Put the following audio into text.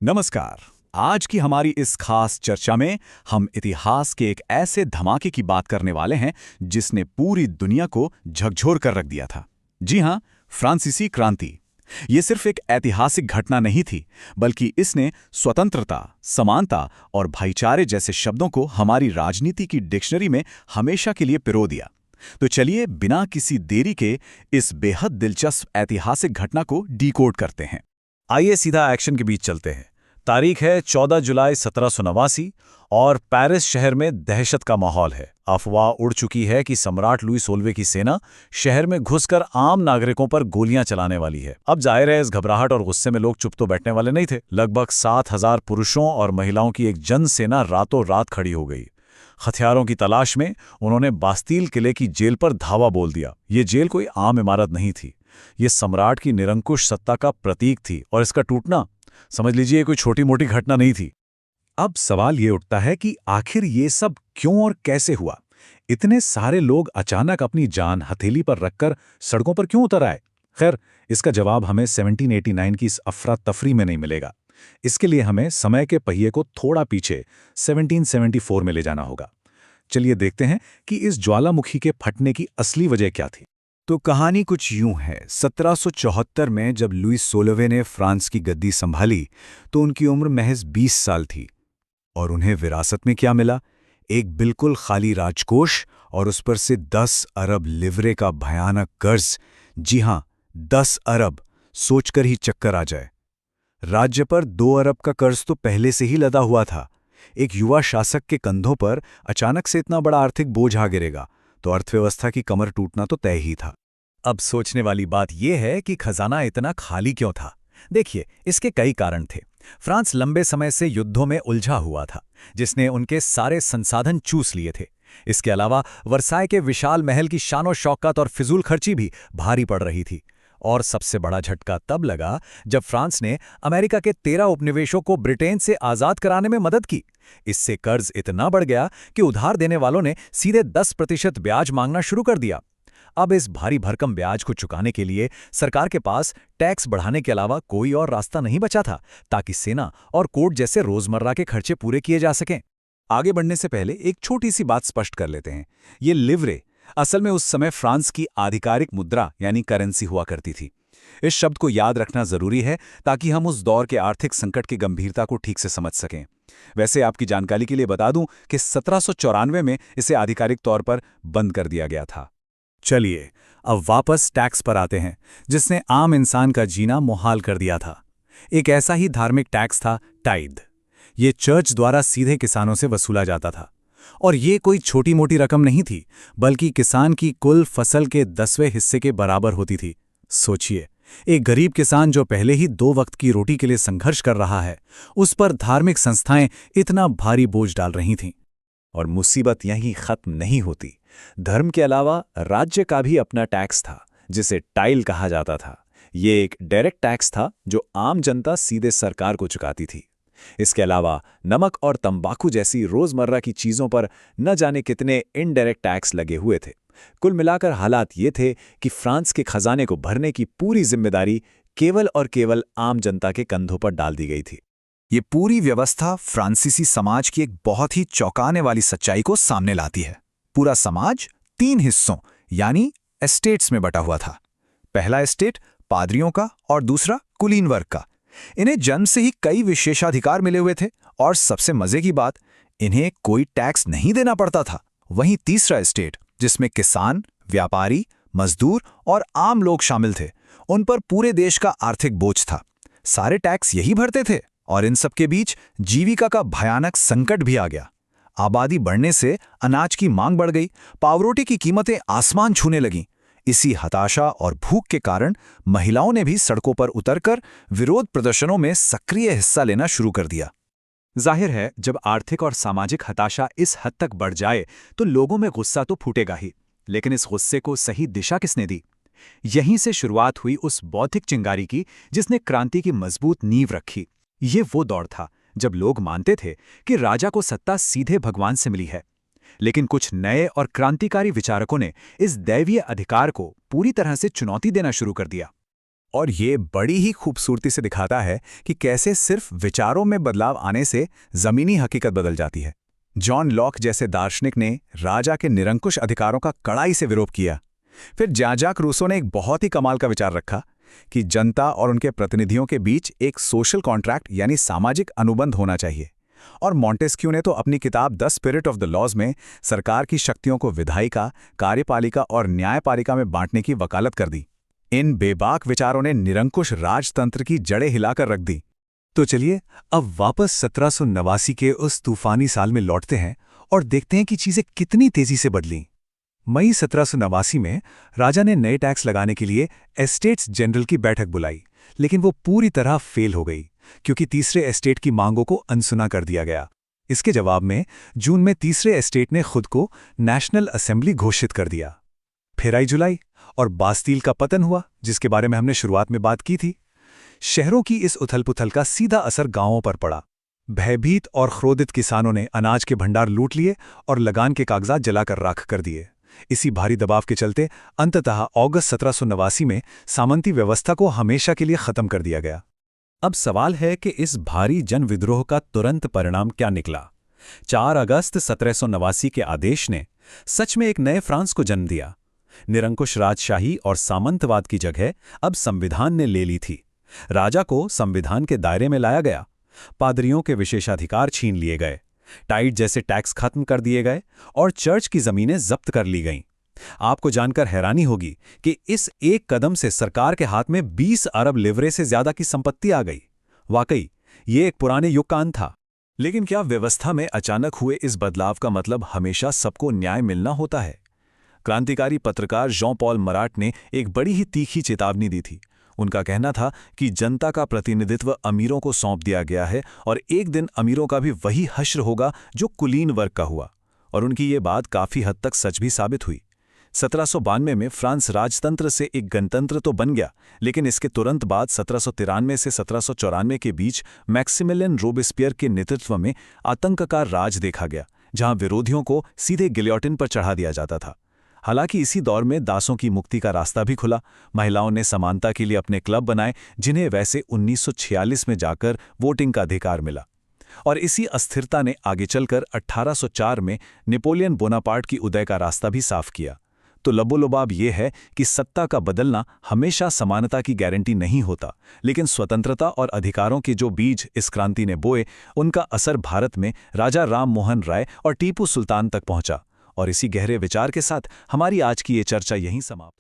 नमस्कार। आज की हमारी इस खास चर्चा में हम इतिहास के एक ऐसे धमाके की बात करने वाले हैं जिसने पूरी दुनिया को झकझोर कर रख दिया था। जी हां, फ्रांसीसी क्रांति। ये सिर्फ एक ऐतिहासिक घटना नहीं थी, बल्कि इसने स्वतंत्रता, समानता और भाईचारे जैसे शब्दों को हमारी राजनीति की डिक्शनरी में हमेशा के लिए पिरो दिया। तो चलिए बिना किसी देरी के इस बेहद दिलचस्प ऐतिहासिक घटना को डिकोड करते हैं। आइए सीधा एक्शन के बीच चलते हैं। तारीख है 14 जुलाई 1789 और पेरिस शहर में दहशत का माहौल है। अफवाह उड़ चुकी है कि सम्राट लुई 16वें की सेना शहर में घुसकर आम नागरिकों पर गोलियां चलाने वाली है। अब जाहिर है, इस घबराहट और गुस्से में लोग चुप तो बैठने वाले नहीं थे। लगभग 7,000 पुरुषों और महिलाओं की एक जनसेना रातों रात खड़ी हो गई। हथियारों की तलाश में उन्होंने बास्तील किले की जेल पर धावा बोल दिया। ये जेल कोई आम इमारत नहीं थी, ये सम्राट की निरंकुश सत्ता का प्रतीक थी, और इसका टूटना समझ लीजिए कोई छोटी मोटी घटना नहीं थी। अब सवाल ये उठता है कि आखिर ये सब क्यों और कैसे हुआ? इतने सारे लोग अचानक अपनी जान हथेली पर रखकर सड़कों पर क्यों उतर आए? खैर, इसका जवाब हमें 1789 की इस अफरा तफरी में नहीं मिलेगा। इसके लिए हमें समय के पहिए को थोड़ा पीछे 1774 में ले जाना होगा। चलिए देखते हैं कि इस ज्वालामुखी के फटने की असली वजह क्या थी। तो कहानी कुछ यूं है। 1774 में जब लुई 16वें ने फ्रांस की गद्दी संभाली तो उनकी उम्र महज 20 साल थी। और उन्हें विरासत में क्या मिला? एक बिल्कुल खाली राजकोष और उस पर से 10 अरब लिवरे का भयानक कर्ज। जी हां, 10 अरब। सोचकर ही चक्कर आ जाए। राज्य पर 2 अरब का कर्ज तो पहले से ही लदा हुआ था। एक युवा शासक के कंधों पर अचानक से इतना बड़ा आर्थिक बोझ आ गिरेगा तो अर्थव्यवस्था की कमर टूटना तो तय ही था। अब सोचने वाली बात यह है कि खजाना इतना खाली क्यों था। देखिए, इसके कई कारण थे। फ्रांस लंबे समय से युद्धों में उलझा हुआ था, जिसने उनके सारे संसाधन चूस लिए थे। इसके अलावा वर्साय के विशाल महल की शानो शौकत और फिजूल खर्ची भी भारी पड़ रही थी। और सबसे बड़ा झटका तब लगा जब फ्रांस ने अमेरिका के 13 उपनिवेशों को ब्रिटेन से आज़ाद कराने में मदद की। इससे कर्ज इतना बढ़ गया कि उधार देने वालों ने सीधे 10% ब्याज मांगना शुरू कर दिया। अब इस भारी भरकम ब्याज को चुकाने के लिए सरकार के पास टैक्स बढ़ाने के अलावा कोई और रास्ता नहीं बचा था, ताकि सेना और कोर्ट जैसे रोजमर्रा के खर्चे पूरे किए जा सकें। आगे बढ़ने से पहले एक छोटी सी बात स्पष्ट कर लेते हैं। ये लिवरे असल में उस समय फ्रांस की आधिकारिक मुद्रा यानी करेंसी हुआ करती थी। इस शब्द को याद रखना जरूरी है ताकि हम उस दौर के आर्थिक संकट की गंभीरता को ठीक से समझ सकें। वैसे आपकी जानकारी के लिए बता दूं कि 1794 में इसे आधिकारिक तौर पर बंद कर दिया गया था। चलिए अब वापस टैक्स पर आते हैं, जिसने आम इंसान का जीना मुहाल कर दिया था। एक ऐसा ही धार्मिक टैक्स था टाइद। ये चर्च द्वारा सीधे किसानों से वसूला जाता था। और ये कोई छोटी मोटी रकम नहीं थी, बल्कि किसान की कुल फसल के 10वें हिस्से के बराबर होती थी। सोचिए, एक गरीब किसान जो पहले ही 2 वक्त की रोटी के लिए संघर्ष कर रहा है, उस पर धार्मिक संस्थाएं इतना भारी बोझ डाल रही थीं। और मुसीबत यहीं खत्म नहीं होती। धर्म के अलावा राज्य का भी अपना टैक्स था, जिसे टाइल कहा जाता था। ये एक डायरेक्ट टैक्स था जो आम जनता सीधे सरकार को चुकाती थी। इसके अलावा नमक और तंबाकू जैसी रोजमर्रा की चीजों पर न जाने कितने इनडायरेक्ट टैक्स लगे हुए थे। कुल मिलाकर हालात ये थे कि फ्रांस के खजाने को भरने की पूरी जिम्मेदारी केवल और केवल आम जनता के कंधों पर डाल दी गई थी। ये पूरी व्यवस्था फ्रांसीसी समाज की एक बहुत ही चौंकाने वाली सच्चाई को सामने लाती है। पूरा समाज 3 हिस्सों यानी एस्टेट्स में बटा हुआ था। पहला एस्टेट पादरियों का और दूसरा कुलीन वर्ग का। इन्हें जन्म से ही कई विशेषाधिकार मिले हुए थे और सबसे मजे की बात, इन्हें कोई टैक्स नहीं देना पड़ता था। वहीं तीसरा एस्टेट, जिसमें किसान, व्यापारी, मजदूर और आम लोग शामिल थे, उन पर पूरे देश का आर्थिक बोझ था। सारे टैक्स यही भरते थे और इन सबके बीच जीविका का भयानक संकट भी आ गया। आबादी बढ़ने से अनाज की मांग बढ़ गई, पावरोटी की कीमतें आसमान छूने लगीं। इसी हताशा और भूख के कारण महिलाओं ने भी सड़कों पर उतरकर विरोध प्रदर्शनों में सक्रिय हिस्सा लेना शुरू कर दिया। जाहिर है, जब आर्थिक और सामाजिक हताशा इस हद तक बढ़ जाए तो लोगों में गुस्सा तो फूटेगा ही, लेकिन इस गुस्से को सही दिशा किसने दी? यहीं से शुरुआत हुई उस बौद्धिक चिंगारी की जिसने क्रांति की मजबूत नींव रखी। ये वो दौर था जब लोग मानते थे कि राजा को सत्ता सीधे भगवान से मिली है, लेकिन कुछ नए और क्रांतिकारी विचारकों ने इस दैवीय अधिकार को पूरी तरह से चुनौती देना शुरू कर दिया। और ये बड़ी ही खूबसूरती से दिखाता है कि कैसे सिर्फ विचारों में बदलाव आने से ज़मीनी हकीकत बदल जाती है। जॉन लॉक जैसे दार्शनिक ने राजा के निरंकुश अधिकारों का कड़ाई से विरोध किया। फिर जॉन-जैक रूसो ने एक बहुत ही कमाल का विचार रखा कि जनता और उनके प्रतिनिधियों के बीच एक सोशल कॉन्ट्रैक्ट यानी सामाजिक अनुबंध होना चाहिए। और मॉन्टेस्क्यू ने तो अपनी किताब the spirit of the laws में सरकार की शक्तियों को विधायिका, कार्यपालिका और न्यायपालिका में बांटने की वकालत कर दी। इन बेबाक विचारों ने निरंकुश राजतंत्र की जड़ें हिलाकर रख दी। तो चलिए अब वापस 1789 के उस तूफानी साल में लौटते हैं और देखते हैं कि चीजें कितनी तेजी से बदलीं। मई 1789 में राजा ने नए टैक्स लगाने के लिए एस्टेट्स जनरल की बैठक बुलाई, लेकिन वो पूरी तरह फेल हो गई क्योंकि तीसरे एस्टेट की मांगों को अनसुना कर दिया गया। इसके जवाब में जून में तीसरे एस्टेट ने खुद को नेशनल असेंबली घोषित कर दिया। फिर आई जुलाई और बास्तील का पतन हुआ, जिसके बारे में हमने शुरुआत में बात की थी। शहरों की इस उथल-पुथल का सीधा असर गांवों पर पड़ा। भयभीत और क्रोधित किसानों ने अनाज के भंडार लूट लिए और लगान के कागजात जलाकर राख कर दिए। इसी भारी दबाव के चलते अंततः अगस्त 1789 में सामंती व्यवस्था को हमेशा के लिए खत्म कर दिया गया। अब सवाल है कि इस भारी जन विद्रोह का तुरंत परिणाम क्या निकला। 4 अगस्त 1789 के आदेश ने सच में एक नए फ्रांस को जन्म दिया। निरंकुश राजशाही और सामंतवाद की जगह अब संविधान ने ले ली थी। राजा को संविधान के दायरे में लाया गया। पादरियों के विशेषाधिकार छीन लिए गए, टाइट जैसे टैक्स खत्म कर दिए गए और चर्च की जमीनें जब्त कर ली गईं। आपको जानकर हैरानी होगी कि इस एक कदम से सरकार के हाथ में 20 अरब लिवरे से ज्यादा की संपत्ति आ गई। वाकई ये एक पुराने युग का अंत था। लेकिन क्या व्यवस्था में अचानक हुए इस बदलाव का मतलब हमेशा सबको न्याय मिलना होता है? क्रांतिकारी पत्रकार जॉन पॉल मराट ने एक बड़ी ही तीखी चेतावनी दी थी। उनका कहना था कि जनता का प्रतिनिधित्व अमीरों को सौंप दिया गया है और एक दिन अमीरों का भी वही हश्र होगा जो कुलीन वर्ग का हुआ। और उनकी ये बात काफी हद तक सच भी साबित हुई। 1792 में फ्रांस राजतंत्र से एक गणतंत्र तो बन गया, लेकिन इसके तुरंत बाद 1793 से 1794 के बीच मैक्सिमिलियन रोबेस्पियर के नेतृत्व में आतंक का राज देखा गया, जहां विरोधियों को सीधे गिलोटिन पर चढ़ा दिया जाता था। हालांकि इसी दौर में दासों की मुक्ति का रास्ता भी खुला। महिलाओं ने समानता के लिए अपने क्लब बनाए, जिन्हें वैसे 1946 में जाकर वोटिंग का अधिकार मिला। और इसी अस्थिरता ने आगे चलकर 1804 में नेपोलियन बोनापार्ट की उदय का रास्ता भी साफ किया। तो लबोलुबाब ये है कि सत्ता का बदलना हमेशा समानता की गारंटी नहीं होता, लेकिन स्वतंत्रता और अधिकारों के जो बीज इस क्रांति ने बोए, उनका असर भारत में राजा राम मोहन राय और टीपू सुल्तान तक पहुंचा। और इसी गहरे विचार के साथ हमारी आज की ये चर्चा यहीं समाप्त।